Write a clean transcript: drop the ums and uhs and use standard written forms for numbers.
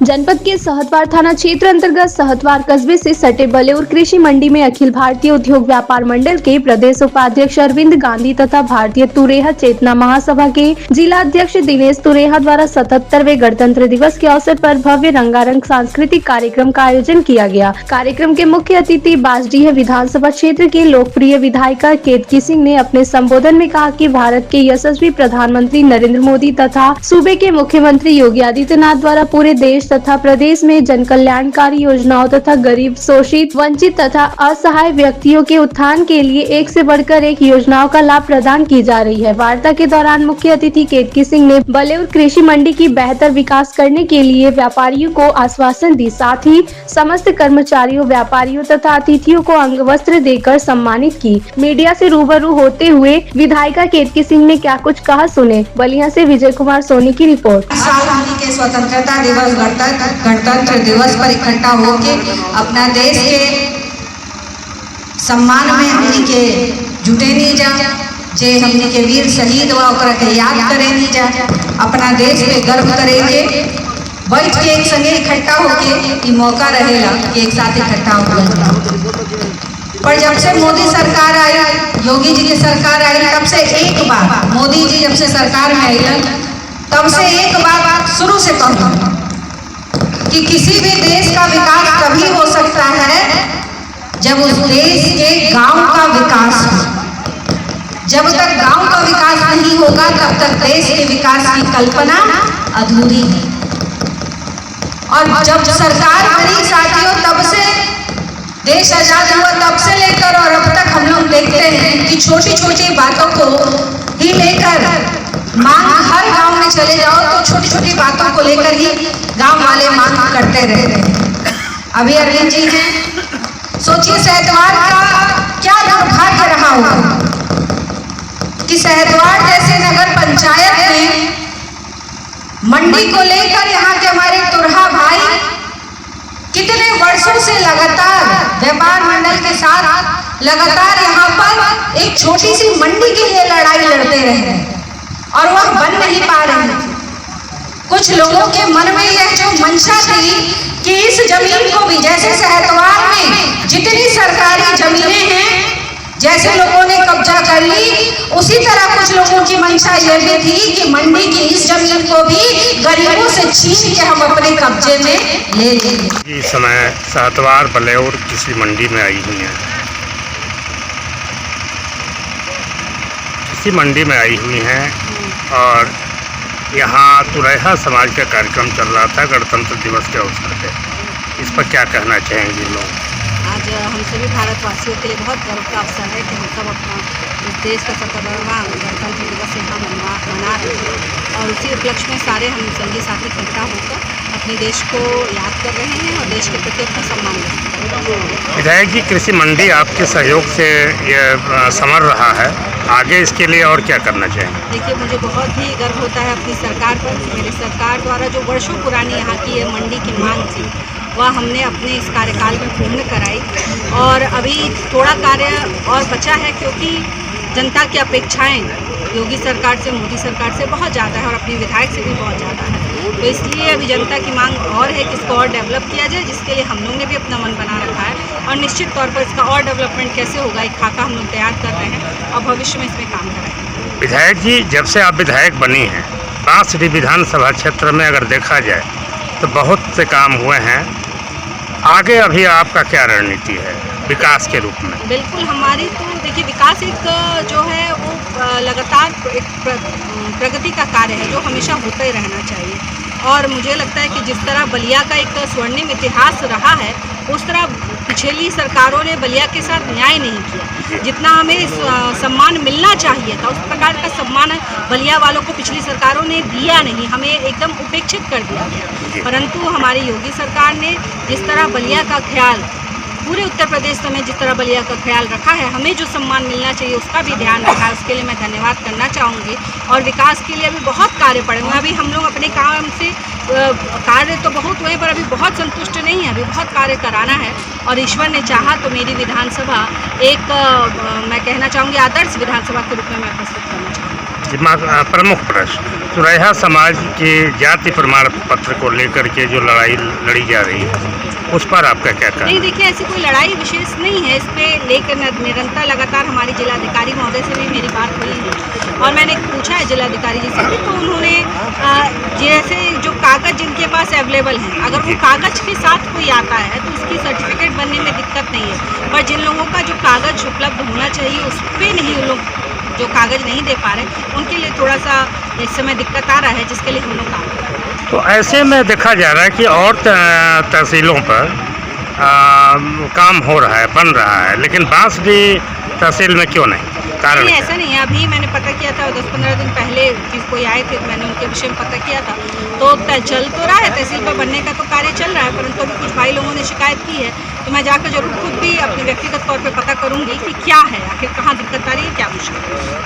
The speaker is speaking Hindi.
जनपद के सहतवार थाना क्षेत्र अंतर्गत सहतवार कस्बे से सटे बलेउर कृषि मंडी में अखिल भारतीय उद्योग व्यापार मंडल के प्रदेश उपाध्यक्ष अरविंद गांधी तथा भारतीय तुरेहा चेतना महासभा के जिला अध्यक्ष दिनेश तुरेहा द्वारा 77वें गणतंत्र दिवस के अवसर पर भव्य रंगारंग सांस्कृतिक कार्यक्रम का आयोजन किया गया। कार्यक्रम के मुख्य अतिथि बांसडीह विधानसभा क्षेत्र के लोकप्रिय विधायिका केतकी सिंह ने अपने संबोधन में कहा कि भारत के यशस्वी प्रधानमंत्री नरेंद्र मोदी तथा सूबे के मुख्यमंत्री योगी आदित्यनाथ द्वारा पूरे देश तथा प्रदेश में जन कल्याणकारी योजनाओं तथा गरीब, शोषित, वंचित तथा असहाय व्यक्तियों के उत्थान के लिए एक से बढ़कर एक योजनाओं का लाभ प्रदान की जा रही है। वार्ता के दौरान मुख्य अतिथि केतकी सिंह ने बलेउर कृषि मंडी की बेहतर विकास करने के लिए व्यापारियों को आश्वासन दी। साथ ही समस्त कर्मचारियों, व्यापारियों तथा अतिथियों को अंग वस्त्र देकर सम्मानित की। मीडिया से रूबरू होते हुए विधायिका केतकी सिंह ने क्या कुछ कहा, सुने। बलिया से विजय कुमार सोनी की रिपोर्ट। के स्वतंत्रता दिवस, गणतंत्र दिवस पर इकट्ठा होके अपना देश के सम्मान में हमनी के जुटे नहीं जा, जे हमनी के वीर शहीद हुआ ओकरा के याद करे नहीं जा, अपना देश पे गर्व करेंगे। बैठ के एक संगे इकट्ठा होके ये मौका रहेगा कि एक साथ इकट्ठा हो। पर जब से मोदी सरकार आई, योगी जी की सरकार आई, तब से एक बार मोदी जी जब से सरकार में आई तब से एक बात शुरू से कहूँ कि किसी भी देश का विकास तभी हो सकता है जब उस देश के गांव का विकास हो। जब तक गांव का विकास नहीं होगा तब तक देश के विकास की कल्पना अधूरी है। और जब सरकार बनी साथियों, तब से देश आजाद हुआ, तब से लेकर और अब तक हम लोग देखते हैं कि छोटी छोटी बातों को ही लेकर मांग, हर गांव में चले जाओ तो छोटी छोटी बातों को लेकर ही गांव वाले मांग करते रहते हैं। अभी अरविंद जी हैं, सोचिए सहतवार का क्या दुर्भाग्य रहा होगा कि सहतवार जैसे नगर पंचायत में मंडी को लेकर यहाँ के हमारे तुरहा भाई कितने वर्षों से लगातार व्यापार मंडल के साथ लगातार यहाँ पर एक छोटी सी मंडी के लिए लड़ाई लड़ते रहे हैं और वह बन नहीं पा रही थी। कुछ लोगों के मन में यह जो मंशा थी कि इस जमीन को भी, जैसे सहतवार में जितनी सरकारी जमीनें हैं, जैसे लोगों ने कब्जा कर ली, उसी तरह कुछ लोगों की मंशा यह भी थी कि मंडी की इस जमीन को भी गरीबों से छीन के हम अपने कब्जे में ले लेंगे। इस समय सहतवार बलेउर कृषि मंडी में आई हुई है। कृषि मंडी में आई हुई हैं और यहाँ तुरेहा समाज का कार्यक्रम चल रहा था गणतंत्र दिवस के अवसर पे। इस पर क्या कहना चाहेंगे लोग? आज हम सभी भारतवासियों के लिए बहुत गर्व का अवसर है कि हम सब अपना इस देश का 77वां गणतंत्र दिवस यहाँ मना रहे हैं और उसी उपलक्ष्य में सारे हम संगी साथी इकट्ठा होकर अपने देश को याद कर रहे हैं और देश के प्रति अपना सम्मान करते हैं। विधायक जी, कृषि मंडी आपके सहयोग से ये समर रहा है, आगे इसके लिए और क्या करना चाहिए? देखिए, मुझे बहुत ही गर्व होता है अपनी सरकार पर। मेरी सरकार द्वारा जो वर्षों पुरानी यहाँ की ये मंडी की मांग थी वह हमने अपने इस कार्यकाल में पूर्ण कराई और अभी थोड़ा कार्य और बचा है क्योंकि जनता की अपेक्षाएं योगी सरकार से, मोदी सरकार से बहुत ज़्यादा है और अपने विधायक से भी बहुत ज़्यादा है। तो इसलिए अभी जनता की मांग और है कि इसको और डेवलप किया जाए, जिसके लिए हम लोग ने भी अपना मन बना रखा है और निश्चित तौर पर इसका और डेवलपमेंट कैसे होगा एक खाका हम लोग तैयार कर रहे हैं और भविष्य में इसमें काम करेंगे। विधायक जी, जब से आप विधायक बनी हैं, बांसडीह विधानसभा क्षेत्र में अगर देखा जाए तो बहुत से काम हुए हैं। आगे अभी आपका क्या रणनीति है विकास के रूप में? बिल्कुल, हमारी तो देखिए विकास एक जो है वो लगातार एक प्रगति का कार्य है जो हमेशा होता ही रहना चाहिए और मुझे लगता है कि जिस तरह बलिया का एक स्वर्णिम इतिहास रहा है, उस तरह पिछली सरकारों ने बलिया के साथ न्याय नहीं किया। जितना हमें सम्मान मिलना चाहिए था उस प्रकार का सम्मान बलिया वालों को पिछली सरकारों ने दिया नहीं, हमें एकदम उपेक्षित कर दिया गया। परंतु हमारी योगी सरकार ने जिस तरह बलिया का ख्याल, पूरे उत्तर प्रदेश में जिस तरह बलिया का ख्याल रखा है, हमें जो सम्मान मिलना चाहिए उसका भी ध्यान रखा है। उसके लिए मैं धन्यवाद करना चाहूँगी और विकास के लिए अभी बहुत कार्य पड़े हुए हैं। अभी हम लोग अपने काम से कार्य तो बहुत हुए पर अभी बहुत संतुष्ट नहीं है, अभी बहुत कार्य कराना है और ईश्वर ने चाहा तो मेरी विधानसभा एक मैं कहना चाहूँगी आदर्श विधानसभा के रूप में मैं प्रस्तुत करना चाहूँगी। प्रमुख प्रश्न सुरैया समाज के जाति प्रमाण पत्र को लेकर के जो लड़ाई लड़ी जा रही है उस पर आपका क्या कहना नहीं, है? देखिए ऐसी कोई लड़ाई विशेष नहीं है। इस पे लेकर निरंतर लगातार हमारी जिलाधिकारी महोदय से भी मेरी बात हुई है और मैंने पूछा है जिलाधिकारी जी से भी, तो उन्होंने जैसे जो कागज़ जिनके पास अवेलेबल हैं, अगर वो कागज़ के साथ कोई आता है तो उसकी सर्टिफिकेट बनने में दिक्कत नहीं है, पर जिन लोगों का जो कागज़ उपलब्ध होना चाहिए उस पर नहीं, उन लोग जो कागज़ नहीं दे पा रहे, उनके लिए थोड़ा सा इस समय दिक्कत आ रहा है, जिसके लिए हम लोग काम कर रहे हैं। तो ऐसे में देखा जा रहा है कि और तहसीलों पर काम हो रहा है, बन रहा है, लेकिन बांसडीह तहसील में क्यों नहीं? कारण नहीं, क्या? ऐसा नहीं है। अभी मैंने पता किया था 10-15 दिन पहले कि कोई आए थे, तो मैंने उनके विषय में पता किया था, तो चल तो रहा है, तहसील पर बनने का तो कार्य चल रहा है, परंतु अभी कुछ भाई लोगों ने शिकायत की है, तो मैं जाकर जरूर खुद भी अपने व्यक्तिगत तौर पर पता करूँगी कि क्या है, आखिर कहाँ दिक्कत आ रही है, क्या मुश्किल है।